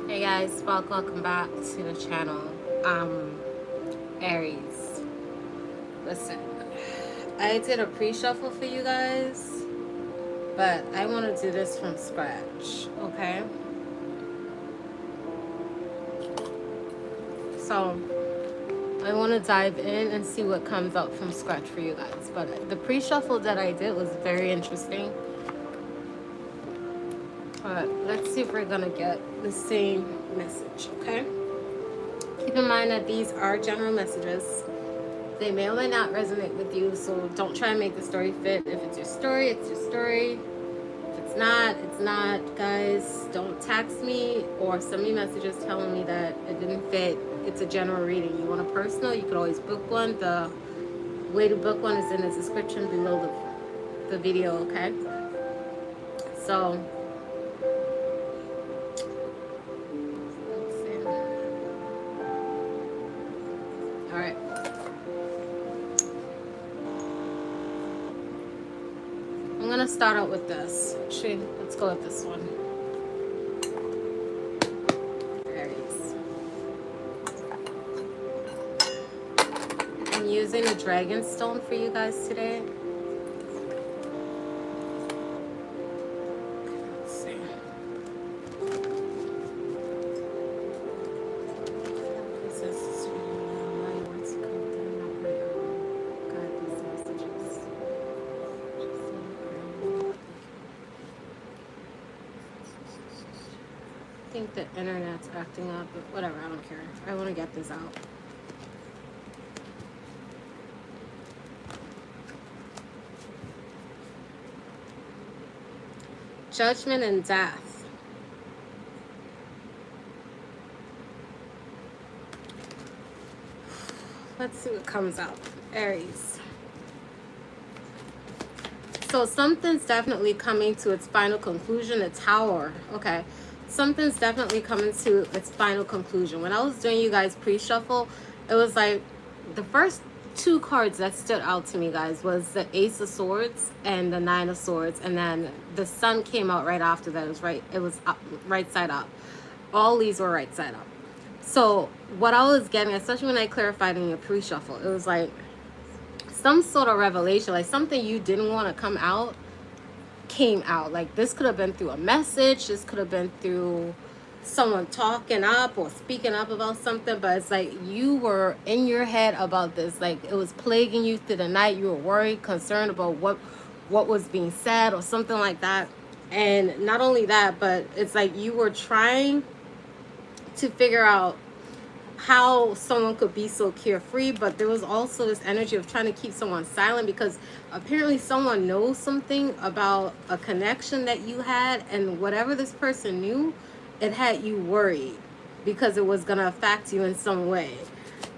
Hey guys, welcome back to the channel. Aries. Listen, I did a pre-shuffle for you guys, but I want to do this from scratch, okay? So I want to dive in and see what comes out from scratch for you guys. But the pre-shuffle that I did was very interesting. But let's see if we're gonna get the same message, okay? Keep in mind that these are general messages. They may or may not resonate with you, so don't try and make the story fit. If it's your story, it's your story. If it's not, it's not. Guys, don't text me or send me messages telling me that it didn't fit. It's a general reading. You want a personal, you could always book one. The way to book one is in the description below the video, okay? So I'm gonna start out with this. Actually, let's go with this one. Aries. I'm using a dragon stone for you guys today. Let's see. This is my words come through, not my own. God, these messages. I think the internet's acting up, but whatever, I don't care. I want to get this out. Judgment and death. Let's see what comes out. Aries. So something's definitely coming to its final conclusion. A Tower. Okay. Something's definitely coming to its final conclusion. When I was doing you guys pre-shuffle, it was like the first two cards that stood out to me, guys, was the Ace of Swords and the Nine of Swords, and then the Sun came out right after that. It was up, right side up. All these were right side up. So what I was getting, especially when I clarified in your pre-shuffle, it was like some sort of revelation, like something you didn't want to come out came out. Like this could have been through a message, this could have been through someone talking up or speaking up about something, but it's like you were in your head about this, like it was plaguing you through the night. You were worried, concerned about what was being said or something like that. And not only that, but it's like you were trying to figure out how someone could be so carefree, but there was also this energy of trying to keep someone silent because apparently someone knows something about a connection that you had, and whatever this person knew, it had you worried because it was going to affect you in some way.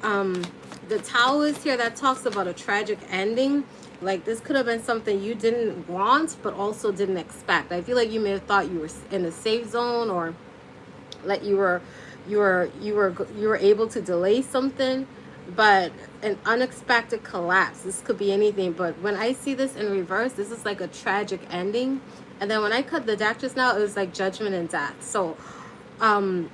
The Tower is here. That talks about a tragic ending. Like this could have been something you didn't want but also didn't expect. I feel like you may have thought you were in a safe zone, or like you were able to delay something, but an unexpected collapse. This could be anything, but when I see this in reverse, this is like a tragic ending. And then when I cut the deck just now, it was like judgment and death. So and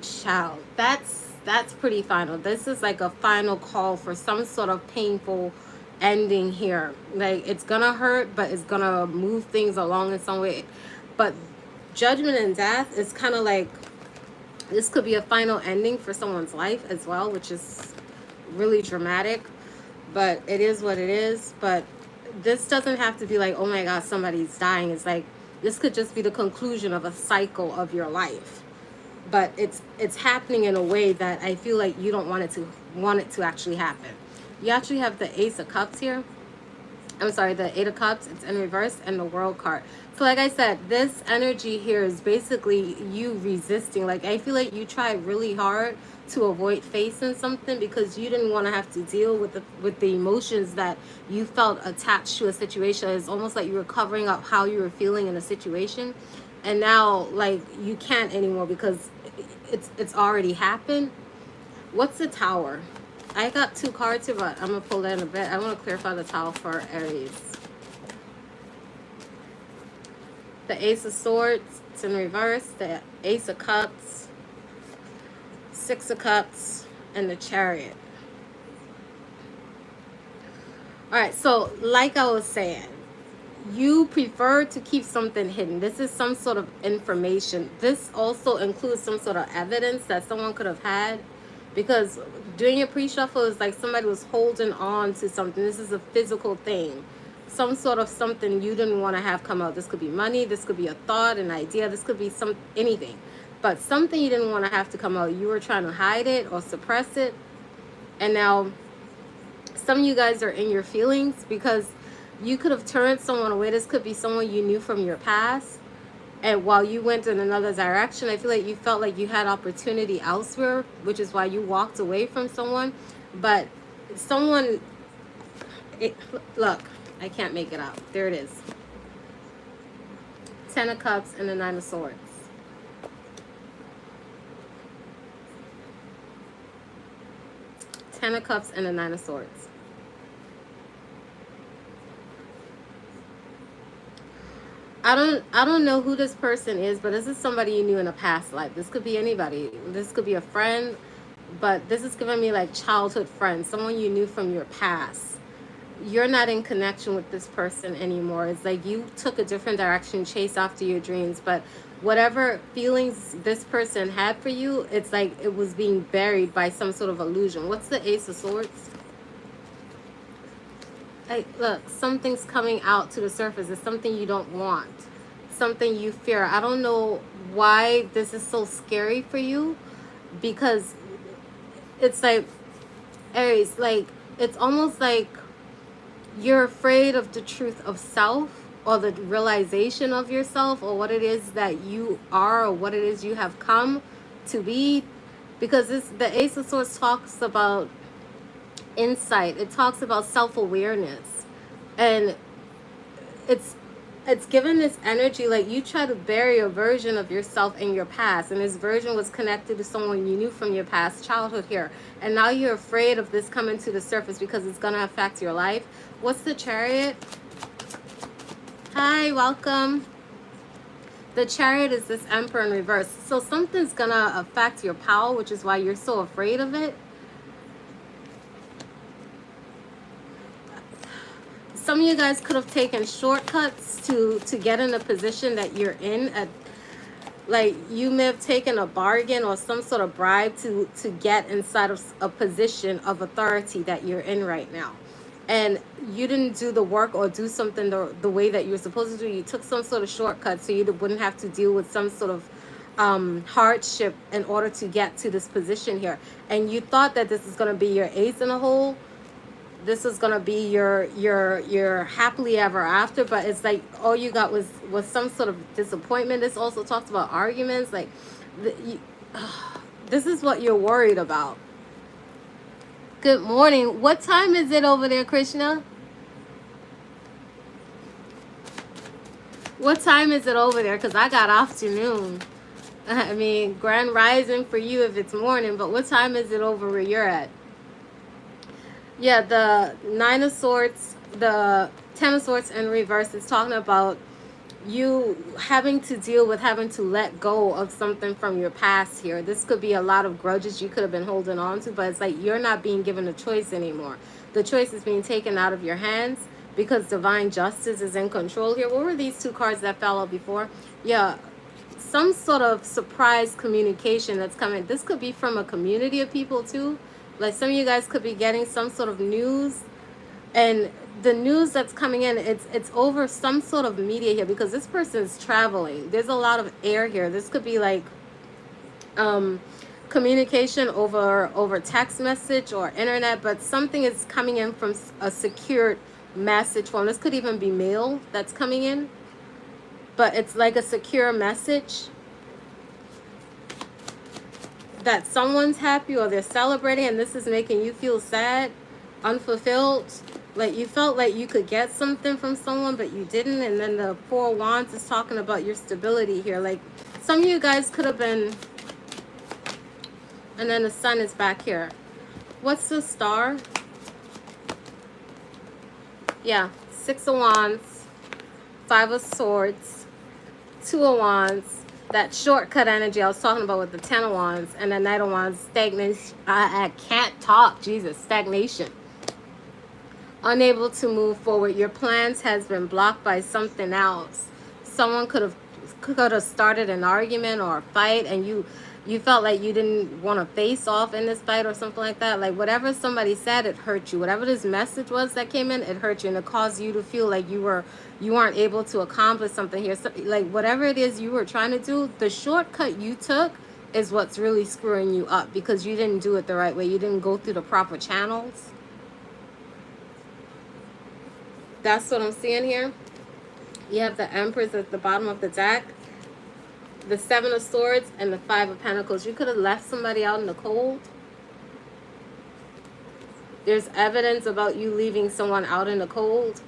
child, that's pretty final. This is like a final call for some sort of painful ending here. Like it's gonna hurt, but it's gonna move things along in some way. But judgment and death is kind of like, this could be a final ending for someone's life as well, which is really dramatic, but it is what it is. But this doesn't have to be like, oh my God, somebody's dying. It's like, this could just be the conclusion of a cycle of your life. But it's happening in a way that I feel like you don't want it to actually happen. You actually have the Ace of Cups here. I'm sorry, the Eight of Cups, it's in reverse, and the World card. So like I said, this energy here is basically you resisting. Like I feel like you tried really hard to avoid facing something because you didn't want to have to deal with the emotions that you felt attached to a situation. It's almost like you were covering up how you were feeling in a situation, and now like you can't anymore because it's already happened. What's the Tower? I got two cards here, but I'm gonna pull that in a bit. I want to clarify the Tower for Aries. The Ace of Swords It's in reverse. The Ace of Cups, Six of Cups, and the Chariot. All right, so like I was saying, you prefer to keep something hidden. This is some sort of information. This also includes some sort of evidence that someone could have had, because doing your pre-shuffle is like somebody was holding on to something. This is a physical thing, some sort of something you didn't want to have come out. This could be money, this could be a thought, an idea, this could be anything, but something you didn't want to have to come out. You were trying to hide it or suppress it, and now some of you guys are in your feelings because you could have turned someone away. This could be someone you knew from your past, and while you went in another direction, I feel like you felt like you had opportunity elsewhere, which is why you walked away from someone. But someone, look, I can't make it out. There it is. Ten of Cups and the Nine of Swords. Ten of Cups and the Nine of Swords. I don't know who this person is, but this is somebody you knew in a past life. This could be anybody. This could be a friend, but this is giving me like childhood friend, someone you knew from your past. You're not in connection with this person anymore. It's like you took a different direction, chased after your dreams, but whatever feelings this person had for you, it's like it was being buried by some sort of illusion. What's the Ace of Swords? Look, something's coming out to the surface. It's something you don't want, something you fear. I don't know why this is so scary for you, because it's like, Aries, like it's almost like you're afraid of the truth of self, or the realization of yourself, or what it is that you are, or what it is you have come to be. Because the Ace of Swords talks about insight. It talks about self-awareness, and it's given this energy like you try to bury a version of yourself in your past, and this version was connected to someone you knew from your past childhood here, and now you're afraid of this coming to the surface because it's going to affect your life. What's the Chariot? Hi, welcome. The Chariot is this Emperor in reverse, so something's gonna affect your power, which is why you're so afraid of it. Some of you guys could have taken shortcuts to get in a position that you're in. Like you may have taken a bargain or some sort of bribe to get inside of a position of authority that you're in right now. And you didn't do the work or do something the way that you're supposed to do. You took some sort of shortcut so you wouldn't have to deal with some sort of hardship in order to get to this position here. And you thought that this is going to be your ace in the hole. This is gonna be your happily ever after, but it's like all you got was some sort of disappointment. This also talks about arguments. Like this is what you're worried about. Good morning. What time is it over there, Krishna? What time is it over there? Because I got afternoon. I mean, grand rising for you if it's morning, but what time is it over where you're at? Yeah, the Nine of Swords, the Ten of Swords in reverse is talking about you having to deal with having to let go of something from your past here. This could be a lot of grudges you could have been holding on to, but it's like you're not being given a choice anymore. The choice is being taken out of your hands because divine justice is in control here. What were these two cards that fell out before? Yeah, some sort of surprise communication that's coming. This could be from a community of people too. Like some of you guys could be getting some sort of news, and the news that's coming in, it's over some sort of media here, because this person is traveling. There's a lot of air here. This could be like communication over text message or internet, but something is coming in from a secured message form. This could even be mail that's coming in, but it's like a secure message that someone's happy or they're celebrating, and this is making you feel sad, unfulfilled. Like you felt like you could get something from someone but you didn't. And then the Four of Wands is talking about your stability here. Like some of you guys could have been, and then the Sun is back here. What's the Star? Yeah, Six of Wands, Five of Swords, Two of Wands, That shortcut energy I was talking about with the Ten of Wands and the Knight of Wands, stagnation. I can't talk, Jesus, stagnation. Unable to move forward. Your plans has been blocked by something else. Someone could have started an argument or a fight, and you felt like you didn't want to face off in this fight or something like that. Like whatever somebody said, it hurt you. Whatever this message was that came in, it hurt you, and it caused you to feel like you weren't able to accomplish something here. So, like whatever it is you were trying to do, the shortcut you took is what's really screwing you up, because you didn't do it the right way. You didn't go through the proper channels. That's what I'm seeing here. You have the Empress at the bottom of the deck, the Seven of Swords, and the Five of Pentacles. You could have left somebody out in the cold. There's evidence about you leaving someone out in the cold.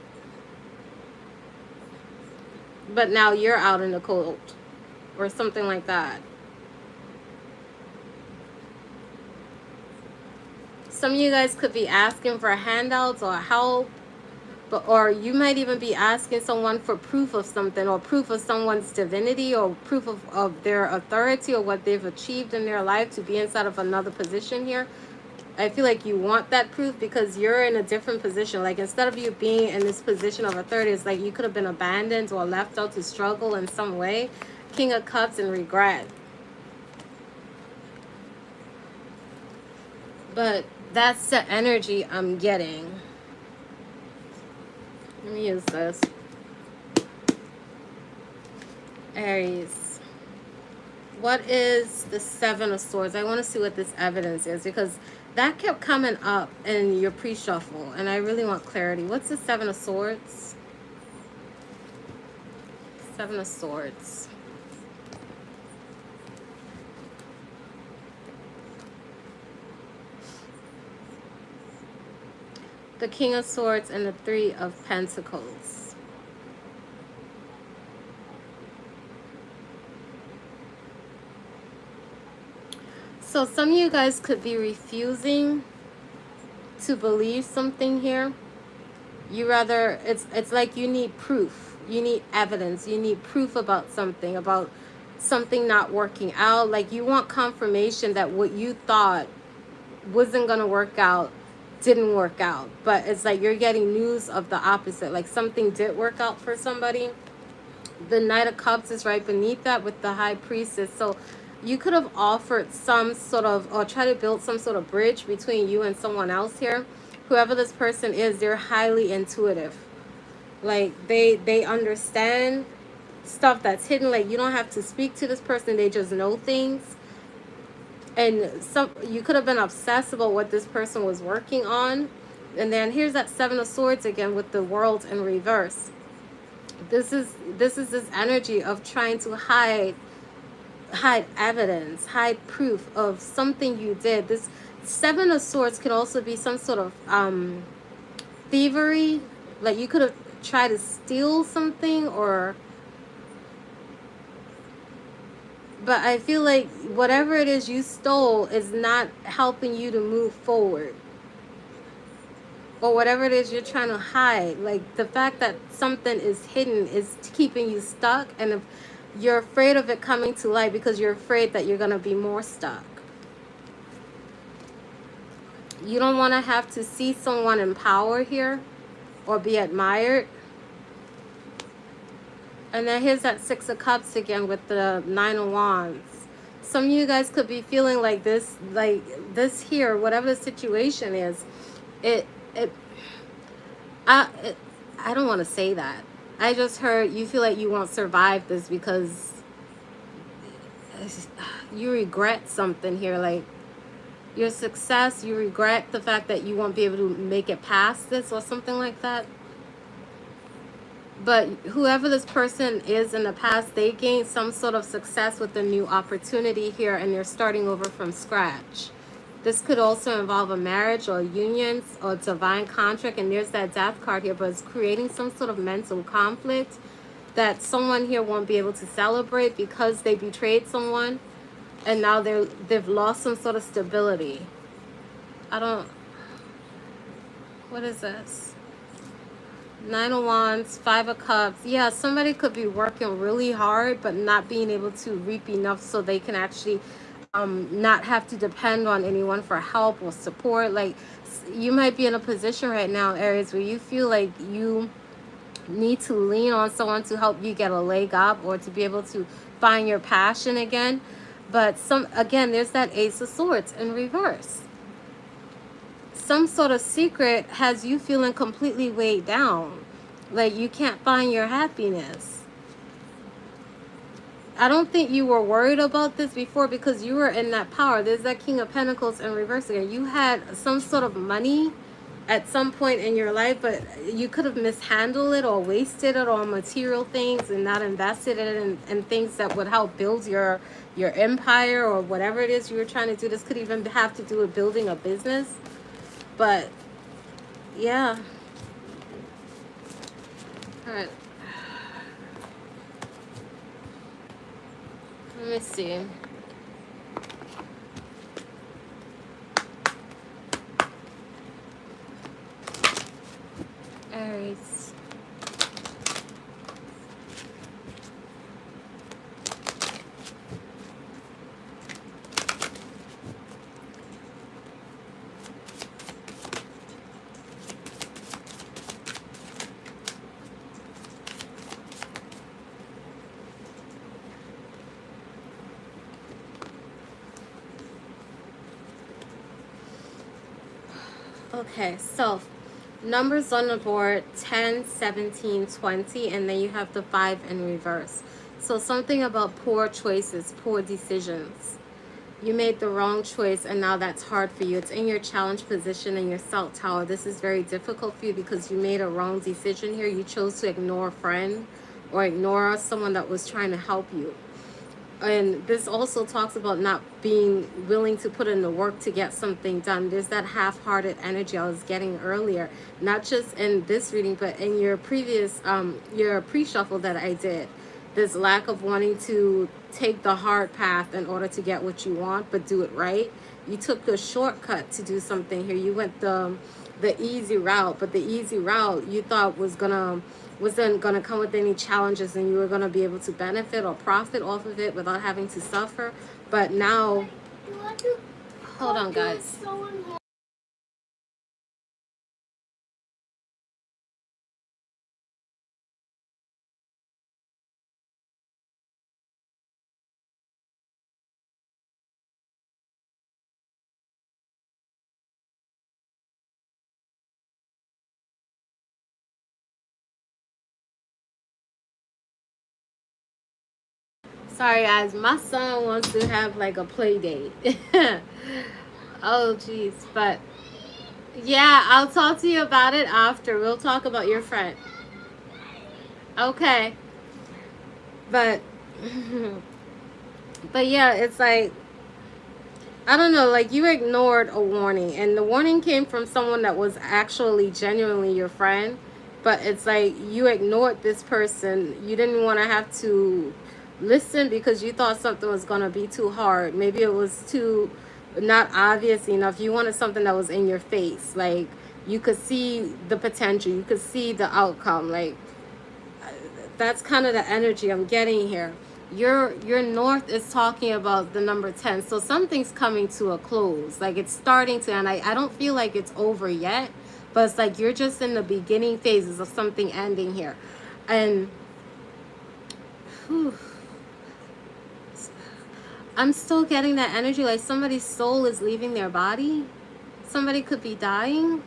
But now you're out in the cold. Or something like that. Some of you guys could be asking for handouts or help. Or you might even be asking someone for proof of something, or proof of someone's divinity, or proof of their authority, or what they've achieved in their life to be inside of another position here. I feel like you want that proof because you're in a different position. Like instead of you being in this position of authority, it's like you could have been abandoned or left out to struggle in some way. King of Cups and regret. But that's the energy I'm getting. Let me use this. Aries. What is the Seven of Swords? I want to see what this evidence is, because that kept coming up in your pre-shuffle, and I really want clarity. What's the Seven of Swords? Seven of Swords. The King of Swords and the Three of Pentacles. So some of you guys could be refusing to believe something here. You rather, it's like you need proof. You need evidence. You need proof about something not working out. Like you want confirmation that what you thought wasn't going to work out didn't work out. But it's like you're getting news of the opposite. Like something did work out for somebody. The Knight of Cups is right beneath that with the High Priestess. So you could have offered some sort of, or try to build some sort of bridge between you and someone else here. Whoever this person is, they're highly intuitive. Like they understand stuff that's hidden. Like you don't have to speak to this person. They just know things. And you could have been obsessed about what this person was working on. And then here's that Seven of Swords again with the World in reverse. This is this energy of trying to hide evidence, hide proof of something you did. This Seven of Swords can also be some sort of thievery. Like you could have tried to steal something, or but I feel like whatever it is you stole is not helping you to move forward. Or whatever it is you're trying to hide. Like the fact that something is hidden is keeping you stuck. And if you're afraid of it coming to light because you're afraid that you're going to be more stuck. You don't want to have to see someone in power here or be admired. And then here's that Six of Cups again with the Nine of Wands. Some of you guys could be feeling like this here, whatever the situation is. I don't want to say that. I just heard you feel like you won't survive this because you regret something here. Like your success, you regret the fact that you won't be able to make it past this or something like that. But whoever this person is in the past, they gained some sort of success with a new opportunity here, and they're starting over from scratch. This could also involve a marriage or a union or divine contract, and there's that Death card here, but it's creating some sort of mental conflict that someone here won't be able to celebrate because they betrayed someone, and now they've lost some sort of stability. What is this? Nine of Wands, Five of Cups. Yeah, somebody could be working really hard, but not being able to reap enough so they can actually not have to depend on anyone for help or support. Like, you might be in a position right now, Aries, where you feel like you need to lean on someone to help you get a leg up or to be able to find your passion again. But again, there's that Ace of Swords in reverse. Some sort of secret has you feeling completely weighed down, like you can't find your happiness. I don't think you were worried about this before because you were in that power. There's that King of Pentacles in reverse again. You had some sort of money at some point in your life, but you could have mishandled it or wasted it on material things and not invested it in things that would help build your empire or whatever it is you were trying to do. This could even have to do with building a business. But yeah. All right. Let me see. Aries. Okay, so numbers on the board 10, 17, 20, and then you have the 5 in reverse. So something about poor choices, poor decisions. You made the wrong choice and now that's hard for you. It's in your challenge position in your South Tower. This is very difficult for you because you made a wrong decision here. You chose to ignore a friend or ignore someone that was trying to help you. And this also talks about not being willing to put in the work to get something done. There's that half-hearted energy I was getting earlier, not just in this reading, but in your previous, your pre-shuffle that I did. This lack of wanting to take the hard path in order to get what you want, but do it right. You took a shortcut to do something here. You went the easy route, but the easy route you thought wasn't gonna come with any challenges and you were gonna be able to benefit or profit off of it without having to suffer. But now, hold on guys. Sorry guys, my son wants to have like a play date. Oh geez, but yeah, I'll talk to you about it after. We'll talk about your friend. Okay. But but yeah, it's like, I don't know, like you ignored a warning and the warning came from someone that was actually genuinely your friend, but it's like you ignored this person. You didn't want to have to listen because you thought something was going to be too hard. Maybe it was too not obvious enough. You wanted something that was in your face, like you could see the potential, you could see the outcome. Like that's kind of the energy I'm getting here. Your north is talking about the number 10, so something's coming to a close, like it's starting to, and I don't feel like it's over yet, but it's like you're just in the beginning phases of something ending here. And whew, I'm still getting that energy like somebody's soul is leaving their body. Somebody could be dying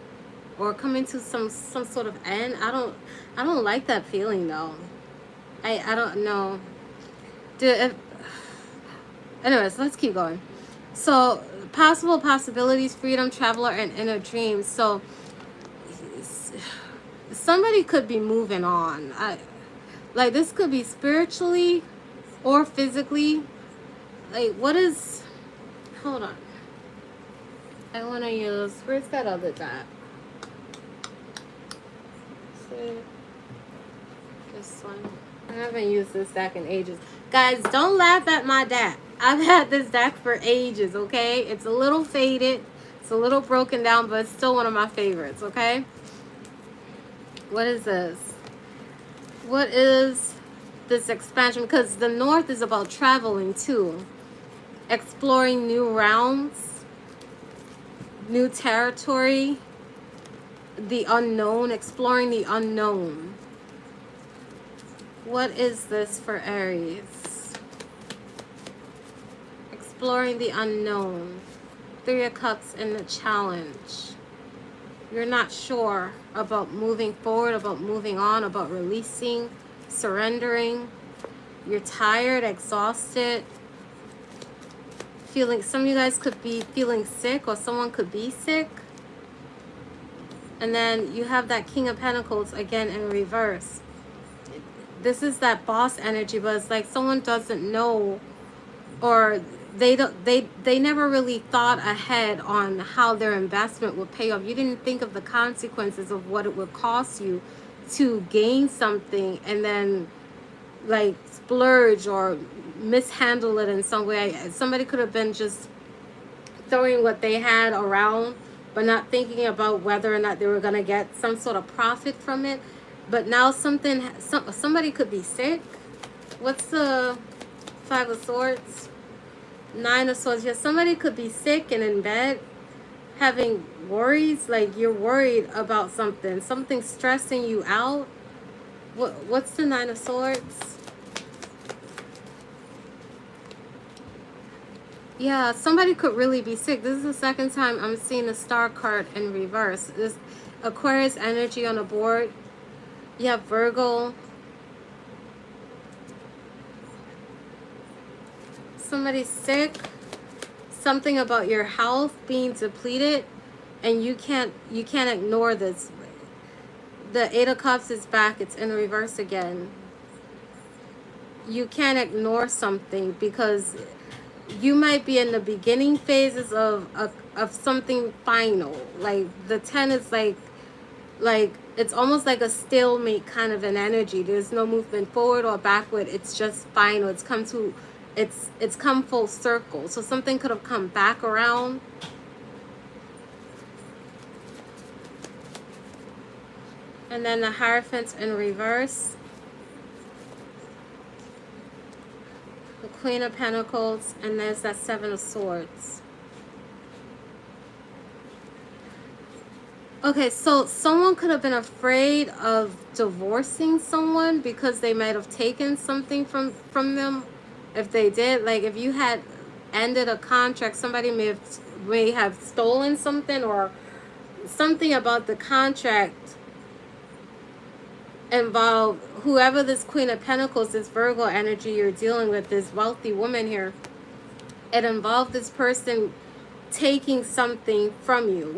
or coming to some sort of end. I don't like that feeling though. I don't know. Anyways, let's keep going. So possible possibilities, freedom, traveler, and inner dreams. So somebody could be moving on. Like this could be spiritually or physically. Like what is, hold on, I want to use, where's that other dot? See, this one. I haven't used this deck in ages. Guys, don't laugh at my deck. I've had this deck for ages, okay? It's a little faded. It's a little broken down, but it's still one of my favorites, okay? What is this? What is this expansion? Because the North is about traveling too. Exploring new realms, new territory, the unknown, exploring the unknown. What is this for Aries? Exploring the unknown. 3 of Cups in the challenge. You're not sure about moving forward, about moving on, about releasing, surrendering. You're tired, exhausted. Feeling, some of you guys could be feeling sick, or someone could be sick. And then you have that King of Pentacles again in reverse. This is that boss energy, but it's like someone doesn't know, or they never really thought ahead on how their investment would pay off. You didn't think of the consequences of what it would cost you to gain something, and then like splurge or mishandle it in some way. Somebody could have been just throwing what they had around, but not thinking about whether or not they were going to get some sort of profit from it. But now somebody could be sick. What's the 5 of Swords? 9 of Swords. Yeah, somebody could be sick and in bed having worries. Like you're worried about something stressing you out. What's the 9 of Swords? Yeah, somebody could really be sick. This is the second time I'm seeing the Star card in reverse. This Aquarius energy on the board. You have Virgo. Somebody's sick. Something about your health being depleted, and you can't ignore this. The 8 of Cups is back. It's in reverse again. You can't ignore something because you might be in the beginning phases of something final. Like the 10 is like it's almost like a stalemate kind of an energy. There's no movement forward or backward. It's just final. It's come full circle. So something could have come back around. And then the Hierophant in reverse. The Queen of Pentacles, and there's that 7 of Swords. Okay, so someone could have been afraid of divorcing someone because they might have taken something from them. If they did, like if you had ended a contract, somebody may have stolen something, or something about the contract involved whoever this Queen of Pentacles, this Virgo energy you're dealing with, this wealthy woman here. It involved this person taking something from you.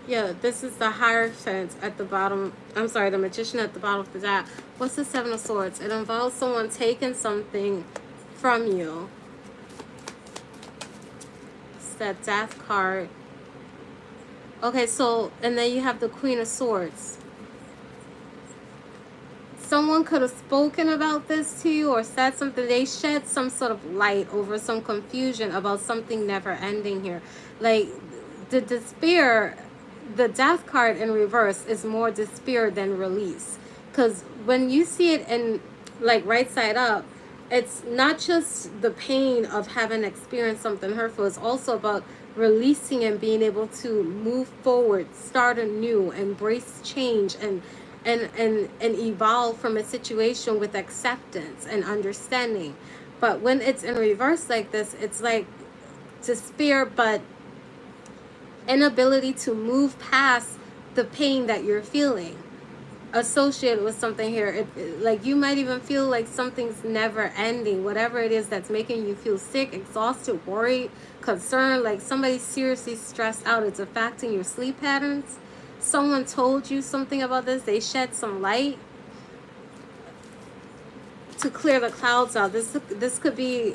Yeah, this is the Hierophant at the bottom. I'm sorry, the Magician at the bottom of the deck. What's the 7 of Swords? It involves someone taking something from you. It's that Death card. Okay, so, and then you have the Queen of Swords. Someone could have spoken about this to you or said something. They shed some sort of light over some confusion about something never ending here. Like the despair. The Death card in reverse is more despair than release, because when you see it in like right side up, it's not just the pain of having experienced something hurtful. It's also about releasing and being able to move forward, start anew, embrace change, and evolve from a situation with acceptance and understanding. But when it's in reverse like this, it's like despair, but inability to move past the pain that you're feeling associated with something here. Like you might even feel like something's never ending, whatever it is that's making you feel sick, exhausted, worried, concerned, like somebody's seriously stressed out. It's affecting your sleep patterns. Someone told you something about this. They shed some light to clear the clouds out. This could be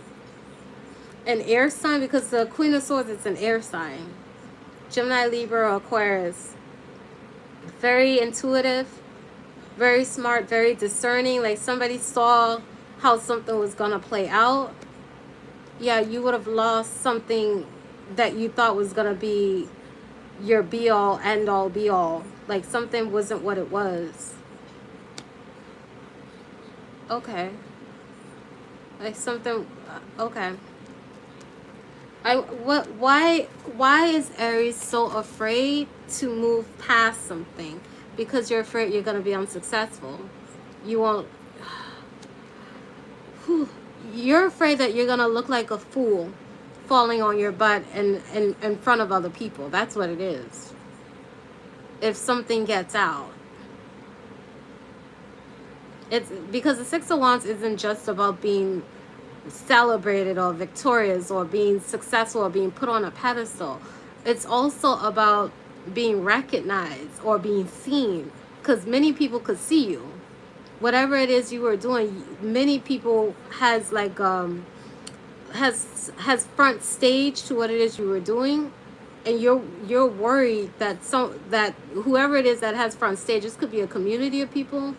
an air sign, because the Queen of Swords is an air sign. Gemini, Libra, or Aquarius. Very intuitive, very smart, very discerning. Like somebody saw how something was going to play out. Yeah, you would have lost something that you thought was going to be your be all, end all, be all. Like something wasn't what it was. Okay. Like something, okay. Why is Aries so afraid to move past something? Because you're afraid you're going to be unsuccessful. You won't, you're afraid that you're going to look like a fool falling on your butt in front of other people. That's what it is. If something gets out. It's because the Six of Wands isn't just about being celebrated or victorious or being successful or being put on a pedestal. It's also about being recognized or being seen, because many people could see you. Whatever it is you were doing, many people has like has front stage to what it is you were doing, and you're worried that that whoever it is that has front stage, this could be a community of people.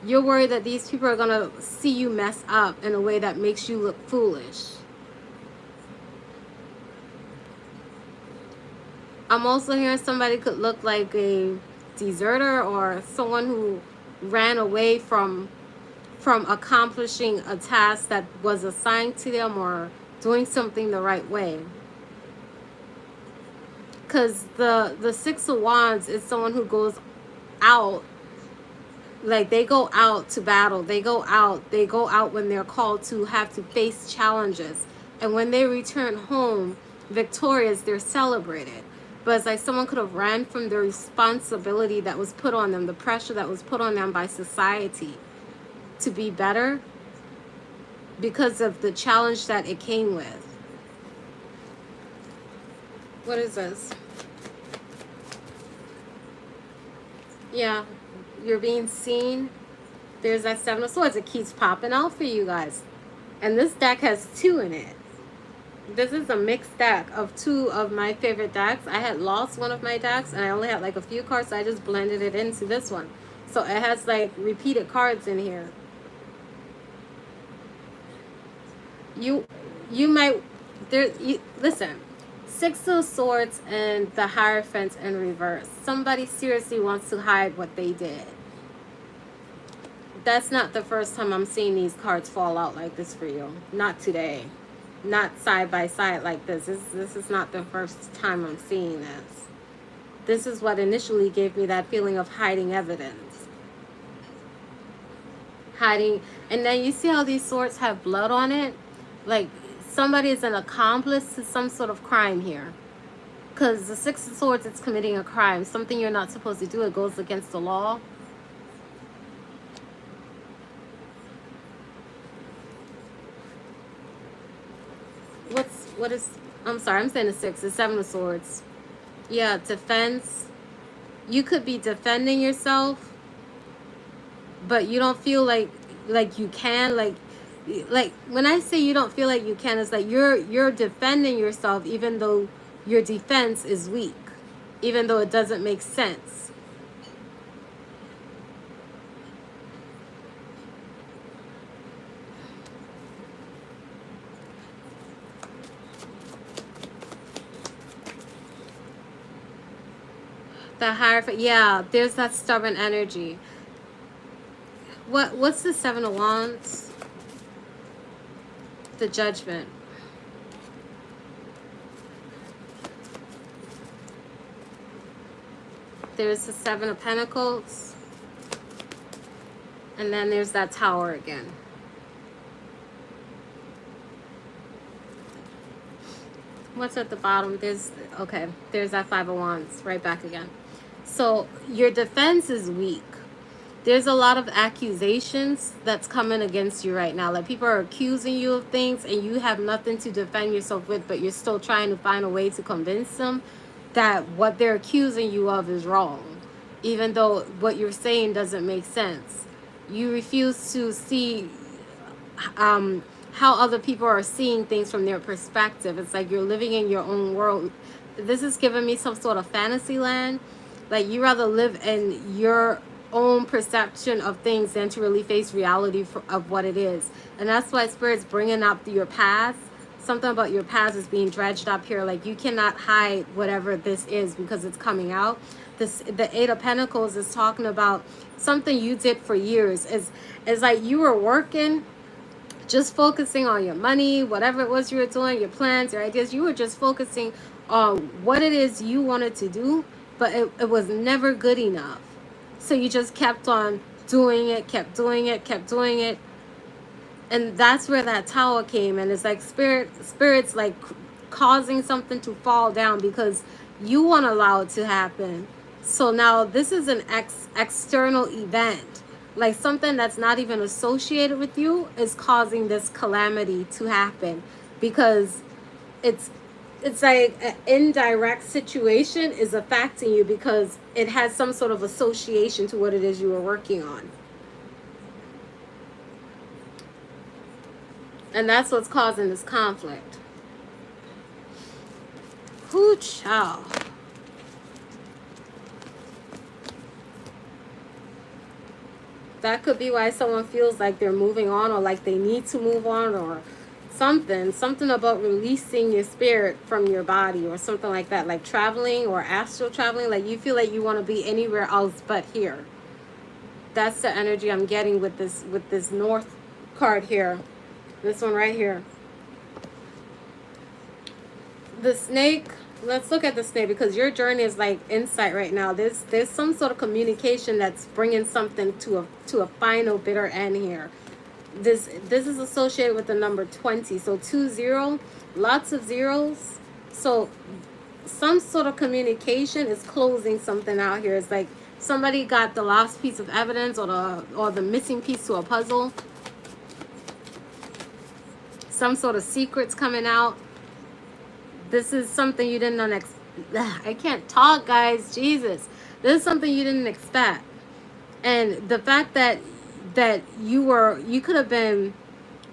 You're worried that these people are going to see you mess up in a way that makes you look foolish. I'm also hearing somebody could look like a deserter or someone who ran away from accomplishing a task that was assigned to them or doing something the right way. Because the Six of Wands is someone who goes out. Like they go out to battle. They go out when they're called to have to face challenges. And when they return home victorious, they're celebrated. But it's like someone could have ran from the responsibility that was put on them, the pressure that was put on them by society to be better because of the challenge that it came with. What is this? Yeah. You're being seen. There's that Seven of Swords. It keeps popping out for you guys. And this deck has 2 in it. This is a mixed deck of 2 of my favorite decks. I had lost one of my decks and I only had like a few cards, so I just blended it into this one. So it has like repeated cards in here. You might listen. Six of Swords and the Hierophant in reverse. Somebody seriously wants to hide what they did. That's not the first time I'm seeing these cards fall out like this for you. Not today. Not side by side like this. This is not the first time I'm seeing this. This is what initially gave me that feeling of hiding evidence. Hiding. And then you see how these swords have blood on it? Like somebody is an accomplice to some sort of crime here. Because the Six of Swords, it's committing a crime. Something you're not supposed to do. It goes against the law. What is, I'm sorry, I'm saying the 6, the 7 of Swords. Yeah, defense. You could be defending yourself, but you don't feel like you can, like when I say you don't feel like you can, it's like you're defending yourself even though your defense is weak, even though it doesn't make sense. The Hierophant, yeah, there's that stubborn energy. What's the Seven of Wands? The Judgment. There's the Seven of Pentacles. And then there's that Tower again. What's at the bottom? There's that Five of Wands right back again. So your defense is weak. There's a lot of accusations that's coming against you right now. Like people are accusing you of things and you have nothing to defend yourself with, but you're still trying to find a way to convince them that what they're accusing you of is wrong, even though what you're saying doesn't make sense. You refuse to see how other people are seeing things from their perspective. It's like you're living in your own world. This is giving me some sort of fantasy land. Like you rather live in your own perception of things than to really face reality of what it is. And that's why Spirit's bringing up your past something about your past is being dredged up here. Like you cannot hide whatever this is because it's coming out. The Eight of Pentacles is talking about something you did for years. It's like you were working, just focusing on your money, whatever it was you were doing, your plans, your ideas. You were just focusing on what it is you wanted to do, but it was never good enough. So you just kept on doing it, kept doing it, kept doing it. And that's where that Tower came. And it's like spirits like causing something to fall down because you won't allow it to happen. So now this is an external event. Like something that's not even associated with you is causing this calamity to happen, because it's like an indirect situation is affecting you because it has some sort of association to what it is you were working on. And that's what's causing this conflict. Child. That could be why someone feels like they're moving on, or like they need to move on, or something about releasing your spirit from your body, or something like that, like traveling or astral traveling. Like you feel like you want to be anywhere else but here. That's the energy I'm getting with this North card here. This one right here. The snake. Let's look at the snake, because your journey is like insight right now. There's some sort of communication that's bringing something to a final bitter end here. This is associated with the number 20. So 20, lots of zeros. So some sort of communication is closing something out here. It's like somebody got the last piece of evidence, or the missing piece to a puzzle. Some sort of secrets coming out. This is something you didn't I can't talk, guys. Jesus. This is something you didn't expect. And the fact that you could have been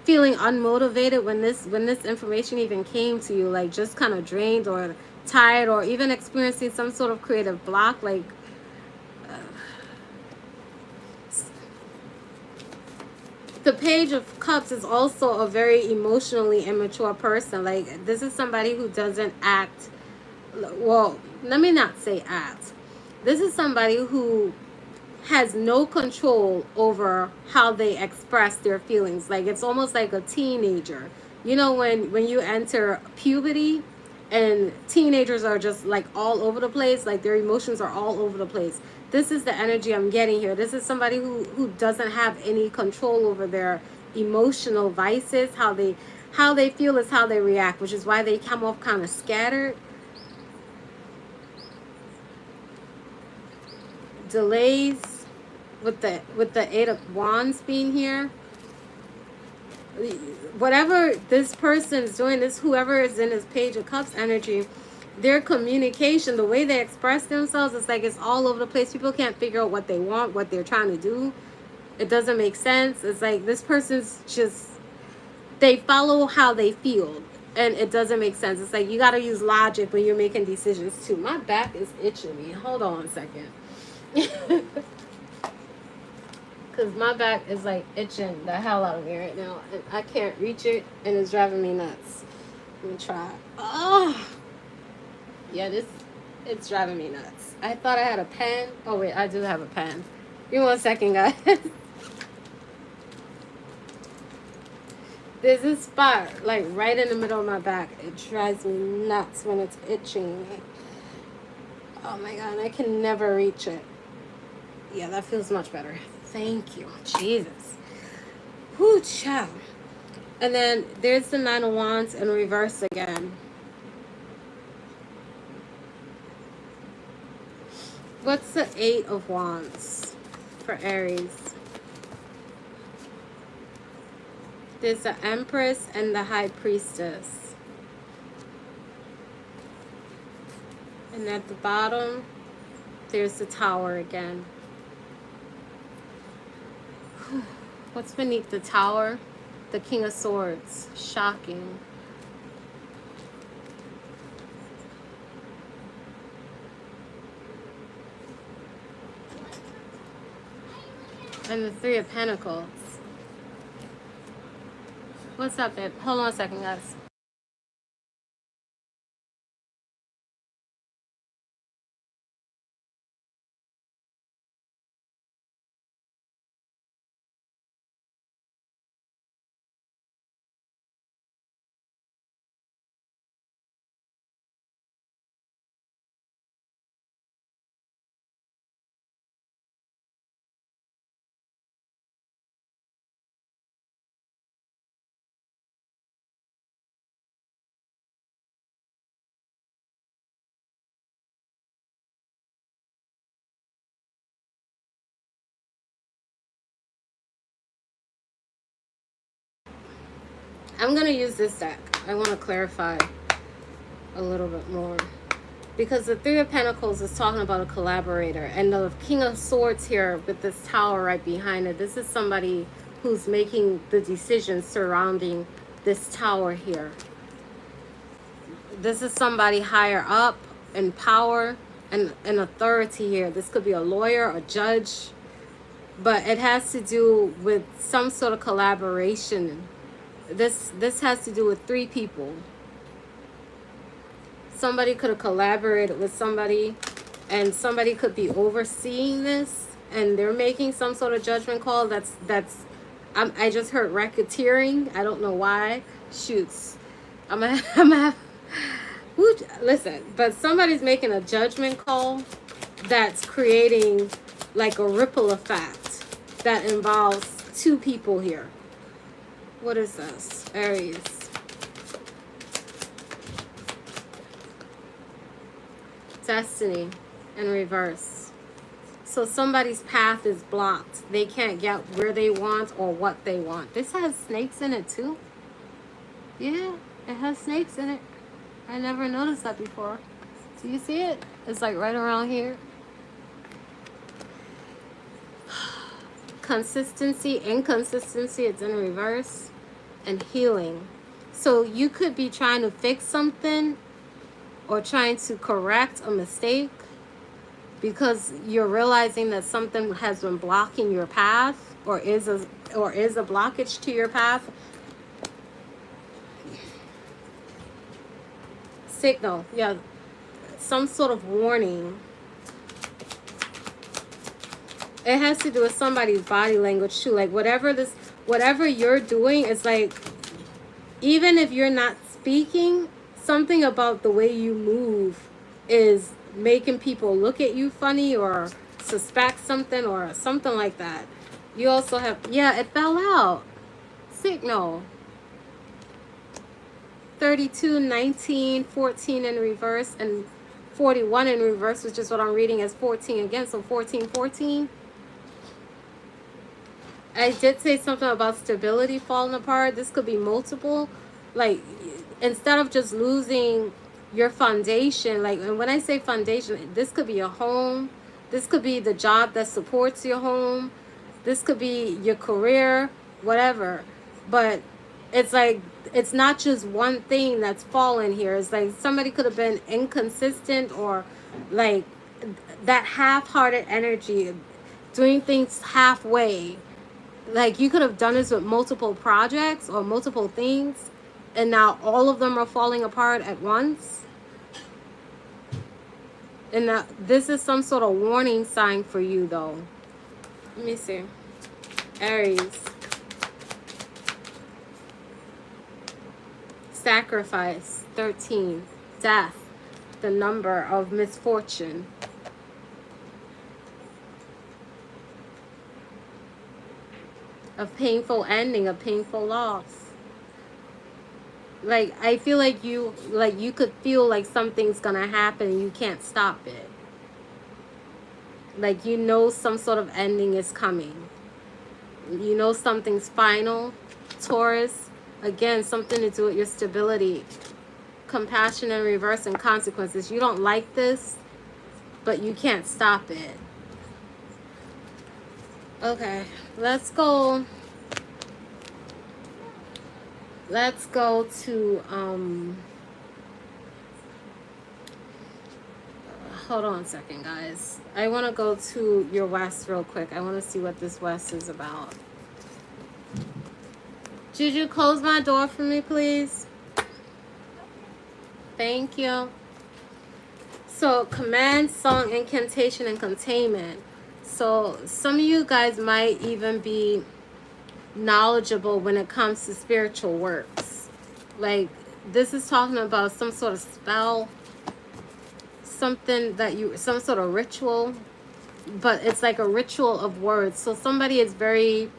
feeling unmotivated when this information even came to you, like just kind of drained or tired, or even experiencing some sort of creative block, like the Page of Cups is also a very emotionally immature person. Like this is somebody who doesn't act, well, let me not say act. This is somebody who has no control over how they express their feelings. Like it's almost like a teenager. You know, when you enter puberty and teenagers are just like all over the place, like their emotions are all over the place. This is the energy I'm getting here. This is somebody who doesn't have any control over their emotional vices. How they feel is how they react, which is why they come off kind of scattered. Delays with the Eight of Wands being here. Whatever this person's doing, whoever is in this Page of Cups energy, their communication, the way they express themselves, it's like it's all over the place. People can't figure out what they want, what they're trying to do. It doesn't make sense. It's like this person's just, they follow how they feel, and it doesn't make sense. It's like you got to use logic when you're making decisions too. My back is itching me. Hold on a second. Because my back is like itching the hell out of me right now, and I can't reach it, and it's driving me nuts. Let me try. Oh, yeah, it's driving me nuts. I thought I had a pen. Oh wait, I do have a pen. Give me 1 second, guys. There's this spot like right in the middle of my back. It drives me nuts when it's itching. Oh my god, I can never reach it. Yeah, that feels much better. Thank you. Jesus. Whoo, child. And then there's the Nine of Wands in reverse again. What's the Eight of Wands for Aries? There's the Empress and the High Priestess. And at the bottom, there's the Tower again. What's beneath the Tower? The King of Swords. Shocking. And the Three of Pentacles. What's up, babe? Hold on a second, guys. I'm going to use this deck. I want to clarify a little bit more. Because the Three of Pentacles is talking about a collaborator. And the King of Swords here with this tower right behind it. This is somebody who's making the decisions surrounding this tower here. This is somebody higher up in power and authority here. This could be a lawyer, a judge. But it has to do with some sort of collaboration. This has to do with three people. Somebody could have collaborated with somebody, and somebody could be overseeing this, and they're making some sort of judgment call. I just heard racketeering. I don't know why. Shoots. I'm gonna have listen, but somebody's making a judgment call that's creating like a ripple effect that involves two people here. What is this? Aries. Destiny in reverse. So somebody's path is blocked. They can't get where they want or what they want. This has snakes in it too. Yeah, it has snakes in it. I never noticed that before. Do you see it? It's like right around here. Consistency, inconsistency, it's in reverse. And healing. So you could be trying to fix something or trying to correct a mistake because you're realizing that something has been blocking your path or is a blockage to your path. Signal, yeah, some sort of warning. It has to do with somebody's body language too. Like whatever you're doing, it's like, even if you're not speaking, something about the way you move is making people look at you funny or suspect something or something like that. You also have, yeah, it fell out. Signal. 32, 19, 14 in reverse, and 41 in reverse, which is what I'm reading as 14 again. So 14, 14. I did say something about stability falling apart. This could be multiple. Like, instead of just losing your foundation, like, and when I say foundation, this could be a home. This could be the job that supports your home. This could be your career, whatever. But it's like, it's not just one thing that's fallen here. It's like somebody could have been inconsistent or like that half-hearted energy, doing things halfway. Like you could have done this with multiple projects or multiple things, and now all of them are falling apart at once. And now, this is some sort of warning sign for you though. Let me see. Aries. Sacrifice, 13. Death, the number of misfortune. A painful ending, a painful loss. Like, I feel like you could feel like something's gonna happen and you can't stop it. Like, you know some sort of ending is coming. You know something's final. Taurus, again, something to do with your stability. Compassion in reverse and consequences. You don't like this, but you can't stop it. Okay, let's go. Let's go to, hold on a second, guys. I want to go to your West real quick. I want to see what this West is about. Juju, close my door for me, please. Thank you. So, command, song, incantation, and containment. So, some of you guys might even be knowledgeable when it comes to spiritual works. Like, this is talking about some sort of spell, something that some sort of ritual, but it's like a ritual of words. So somebody is very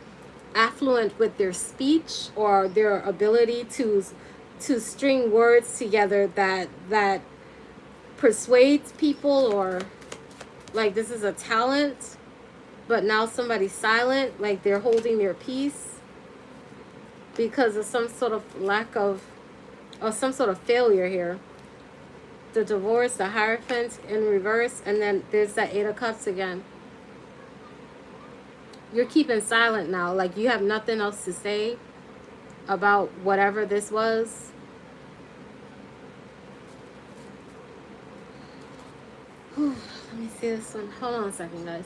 affluent with their speech or their ability to string words together that persuades people, or like this is a talent, but now somebody's silent, like they're holding their peace. because of some sort of lack of, or some sort of failure here. The divorce, the Hierophant in reverse, and then there's that Eight of Cups again. You're keeping silent now. Like you have nothing else to say about whatever this was. Whew, let me see this one. Hold on a second, guys.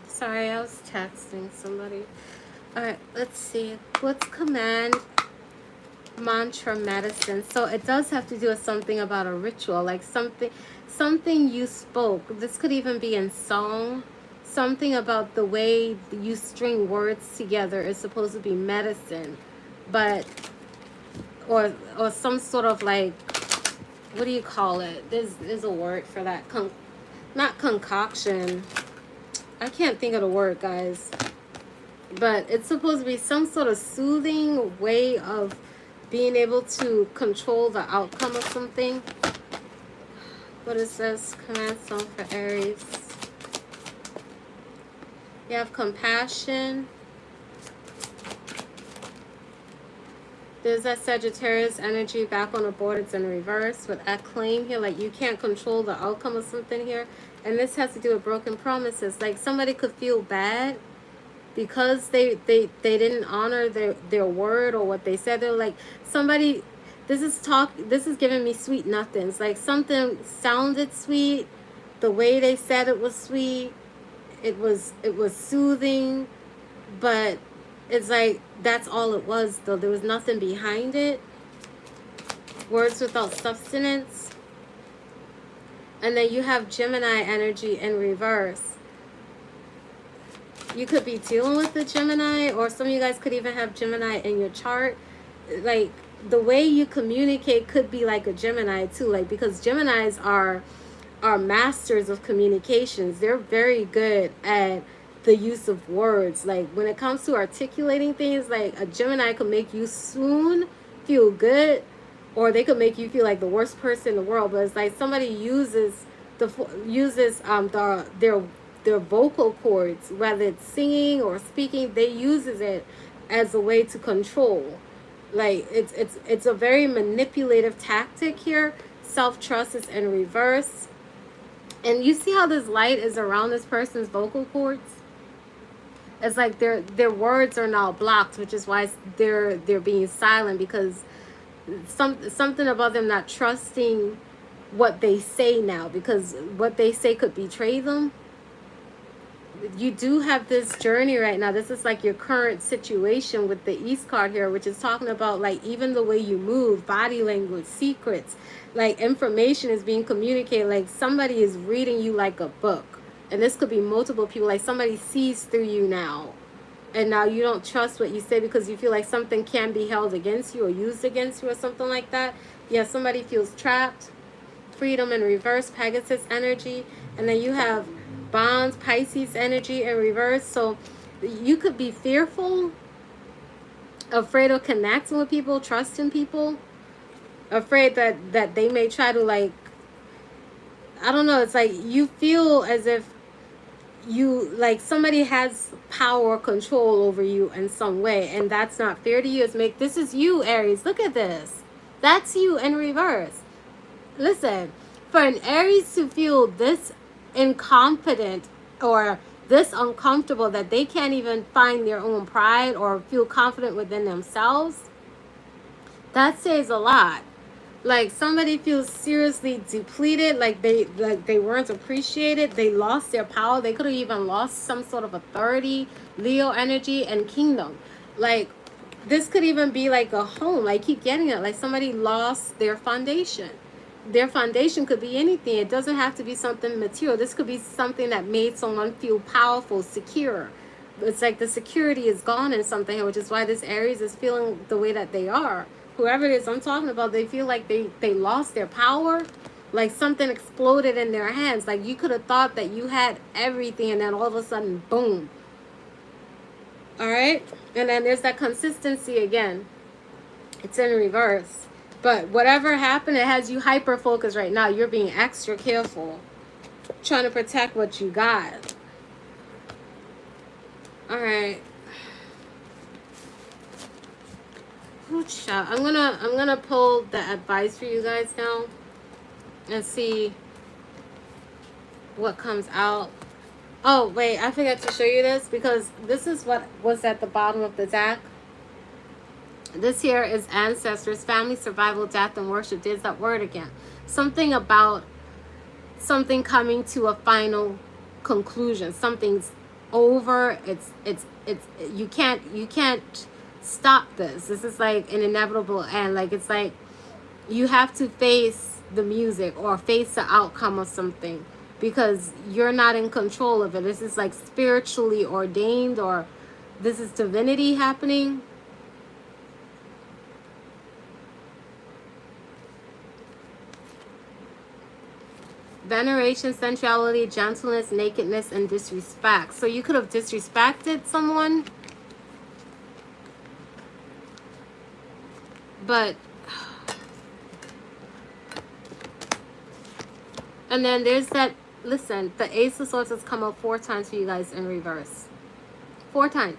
Sorry, I was texting somebody. Alright, let's see. What's command, mantra, medicine? So it does have to do with something about a ritual, like something you spoke. This could even be in song. Something about the way you string words together is supposed to be medicine. But, or some sort of like, what do you call it? There's a word for that. Not concoction. I can't think of the word, guys. But it's supposed to be some sort of soothing way of being able to control the outcome of something. What is this? Command song for Aries. You have compassion. There's that Sagittarius energy back on the board. It's in reverse with acclaim here. Like you can't control the outcome of something here. And this has to do with broken promises. Like somebody could feel bad because they didn't honor their word or what they said. They're like, somebody, this is giving me sweet nothings. Like something sounded sweet. The way they said it was sweet. It was soothing. But it's like, that's all it was though. There was nothing behind it. Words without substance. And then you have Gemini energy in reverse. You could be dealing with the Gemini, or some of you guys could even have Gemini in your chart. Like the way you communicate could be like a Gemini too. Like because Geminis are masters of communications. They're very good at the use of words. Like when it comes to articulating things, like a Gemini could make you swoon, feel good, or they could make you feel like the worst person in the world. But it's like somebody uses their vocal cords, whether it's singing or speaking, they uses it as a way to control. Like it's a very manipulative tactic here. Self-trust is in reverse. And you see how this light is around this person's vocal cords? It's like their words are now blocked, which is why they're being silent, because something about them not trusting what they say now, because what they say could betray them. You do have this journey right now. This is like your current situation with the East card here, which is talking about like even the way you move, body language, secrets, like information is being communicated. Like somebody is reading you like a book, and this could be multiple people. Like somebody sees through you now, and now you don't trust what you say because you feel like something can be held against you or used against you or something like that. Yeah, somebody feels trapped. Freedom in reverse, Pegasus energy. And then you have Bonds, Pisces energy in reverse. So you could be fearful, afraid of connecting with people, trusting people, afraid that they may try to, like, I don't know, it's like you feel as if you, like, somebody has power or control over you in some way, and that's not fair to you. It's this is you, Aries. Look at this. That's you in reverse. Listen, for an Aries to feel this incompetent or this uncomfortable that they can't even find their own pride or feel confident within themselves, that says a lot. Like somebody feels seriously depleted, like they weren't appreciated, they lost their power, they could have even lost some sort of authority. Leo energy and kingdom. Like, this could even be like a home. I keep getting it. Like somebody lost their foundation. Their foundation could be anything. It doesn't have to be something material. This could be something that made someone feel powerful, secure. It's like the security is gone in something, which is why this Aries is feeling the way that they are. Whoever it is I'm talking about, they feel like they lost their power. Like something exploded in their hands. Like you could have thought that you had everything, and then all of a sudden, boom. All right? And then there's that consistency again. It's in reverse. But whatever happened, it has you hyper-focused right now. You're being extra careful. Trying to protect what you got. All right. I'm gonna pull the advice for you guys now and see what comes out. Oh, wait, I forgot to show you this because this is what was at the bottom of the deck. This here is ancestors, family, survival, death, and worship. There's that word again. Something about something coming to a final conclusion. Something's over. It's you can't stop this. This is like an inevitable end. Like it's like you have to face the music or face the outcome of something because you're not in control of it. This is like spiritually ordained, or this is divinity happening. Veneration, sensuality, gentleness, nakedness, and disrespect. So you could have disrespected someone, but and then there's that. Listen, the Ace of Swords has come up 4 times for you guys in reverse. 4 times.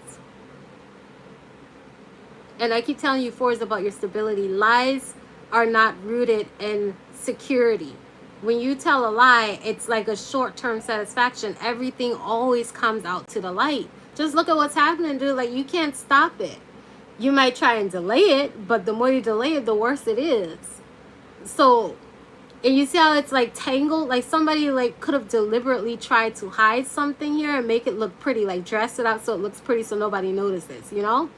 And I keep telling you, 4 is about your stability. Lies are not rooted in security. When you tell a lie, it's like a short-term satisfaction. Everything always comes out to the light. Just look at what's happening, dude. Like, you can't stop it. You might try and delay it, but the more you delay it, the worse it is. So, and you see how it's like tangled? Like somebody like could have deliberately tried to hide something here and make it look pretty. Like dress it up so it looks pretty so nobody notices, you know?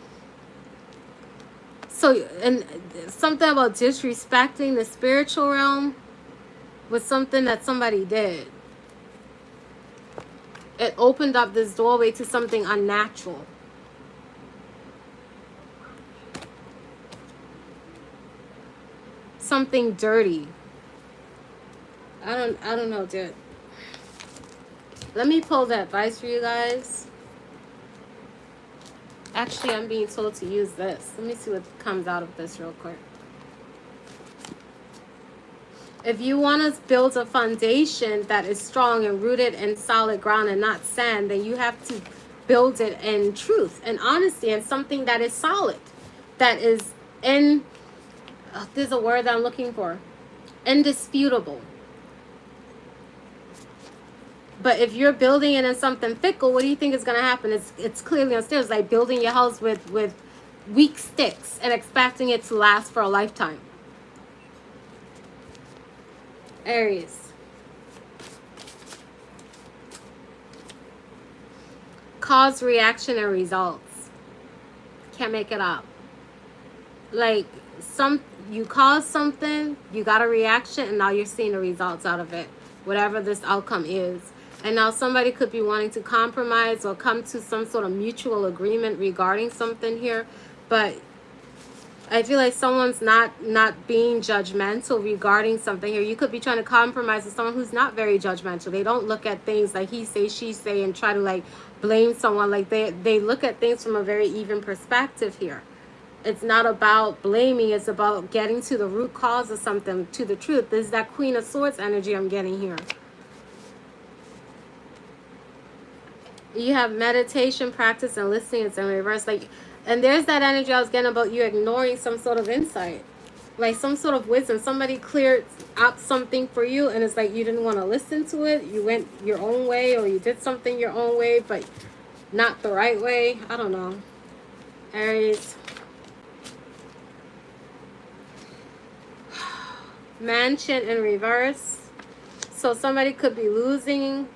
So, and something about disrespecting the spiritual realm was something that somebody did. It opened up this doorway to something unnatural. Something dirty. I don't know, dude. Let me pull the advice for you guys. Actually, I'm being told to use this. Let me see what comes out of this real quick. If you want to build a foundation that is strong and rooted in solid ground and not sand, then you have to build it in truth and honesty and something that is solid, that is in, there's a word that I'm looking for, indisputable. But if you're building it in something fickle, what do you think is going to happen? It's clearly unstable. It's like building your house with weak sticks and expecting it to last for a lifetime. Aries. Cause, reaction, and results. Can't make it up. Like, you cause something, you got a reaction, and now you're seeing the results out of it. Whatever this outcome is. And now somebody could be wanting to compromise or come to some sort of mutual agreement regarding something here. But I feel like someone's not being judgmental regarding something here. You could be trying to compromise with someone who's not very judgmental. They don't look at things like he say, she say, and try to like blame someone. Like they look at things from a very even perspective here. It's not about blaming. It's about getting to the root cause of something, to the truth. This is that Queen of Swords energy I'm getting here. You have meditation, practice, and listening. It's in reverse. Like, and there's that energy I was getting about you ignoring some sort of insight. Like some sort of wisdom. Somebody cleared up something for you, and it's like you didn't want to listen to it. You went your own way, or you did something your own way, but not the right way. I don't know. Aries. Mansion in reverse. So somebody could be losing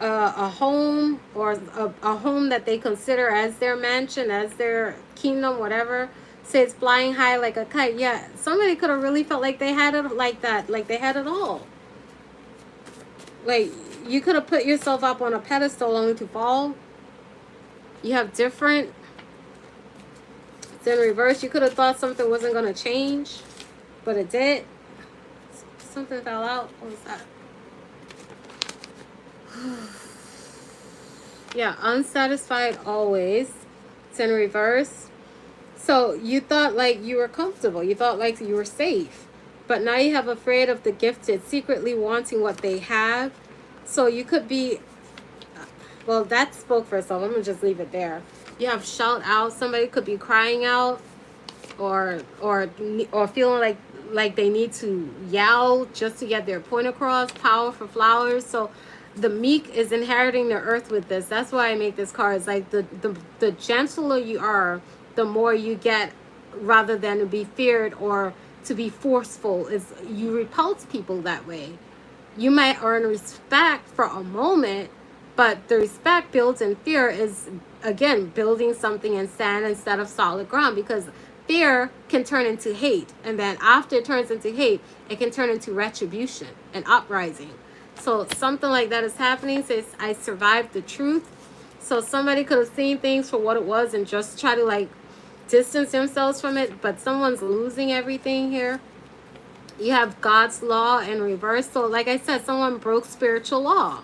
a home, or a home that they consider as their mansion, as their kingdom, whatever. Say it's flying high like a kite. Yeah, somebody could have really felt like they had it like that, like they had it all. Like, you could have put yourself up on a pedestal only to fall. You have different. It's in reverse. You could have thought something wasn't going to change, but it did. Something fell out. What was that? Yeah, unsatisfied always. It's in reverse. So you thought like you were comfortable. You thought like you were safe. But now you have afraid of the gifted, secretly wanting what they have. So you could be, well, that spoke for itself. I'm going to just leave it there. You have shout out. Somebody could be crying out or feeling like they need to yell just to get their point across. Power for flowers. So the meek is inheriting the earth with this. That's why I make this card. It's like the gentler you are, the more you get, rather than to be feared or to be forceful. Is you repulse people that way. You might earn respect for a moment, but the respect built in fear is, again, building something in sand instead of solid ground, because fear can turn into hate. And then after it turns into hate, it can turn into retribution and uprising. So something like that is happening. Says, I survived the truth. So somebody could have seen things for what it was and just try to like distance themselves from it. But someone's losing everything here. You have God's law in reverse. So like I said, someone broke spiritual law.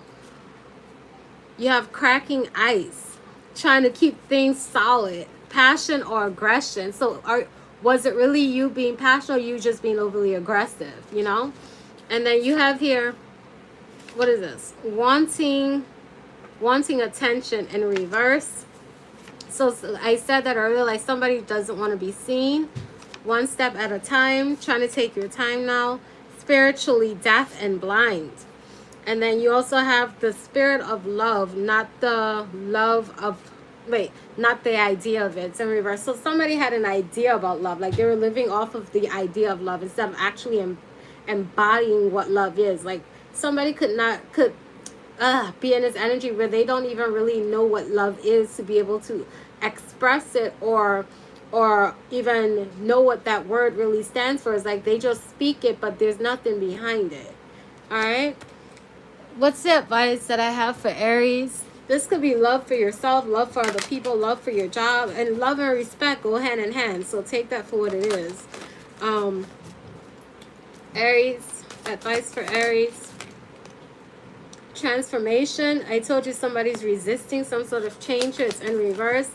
You have cracking ice, trying to keep things solid. Passion or aggression. So was it really you being passionate, or you just being overly aggressive, you know? And then you have here, what is this? Wanting attention in reverse. So I said that earlier, like somebody doesn't want to be seen. One step at a time, trying to take your time now. Spiritually deaf and blind. And then you also have the spirit of love, not the love of, not the idea of it. It's in reverse. So somebody had an idea about love, like they were living off of the idea of love instead of actually embodying what love is. Like somebody could be in this energy where they don't even really know what love is to be able to express it or even know what that word really stands for. It's like they just speak it, but there's nothing behind it. All right. What's the advice that I have for Aries? This could be love for yourself, love for other people, love for your job, and love and respect go hand in hand. So take that for what it is. Aries, advice for Aries. Transformation. I told you somebody's resisting some sort of change. It's in reverse.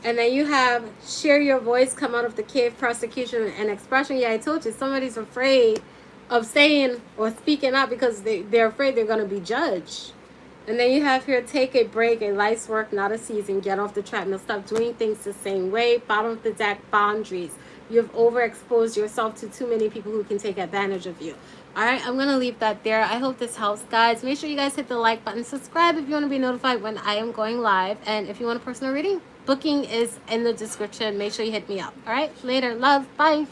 And then you have share your voice, come out of the cave, persecution and expression. Yeah, I told you somebody's afraid of saying or speaking out because they're afraid they're going to be judged. And then you have here, take a break, a life's work, not a season. Get off the treadmill. Stop doing things the same way. Bottom of the deck, boundaries. You've overexposed yourself to too many people who can take advantage of you. All right, I'm going to leave that there. I hope this helps, guys. Make sure you guys hit the like button. Subscribe if you want to be notified when I am going live. And if you want a personal reading, booking is in the description. Make sure you hit me up. All right, later. Love. Bye.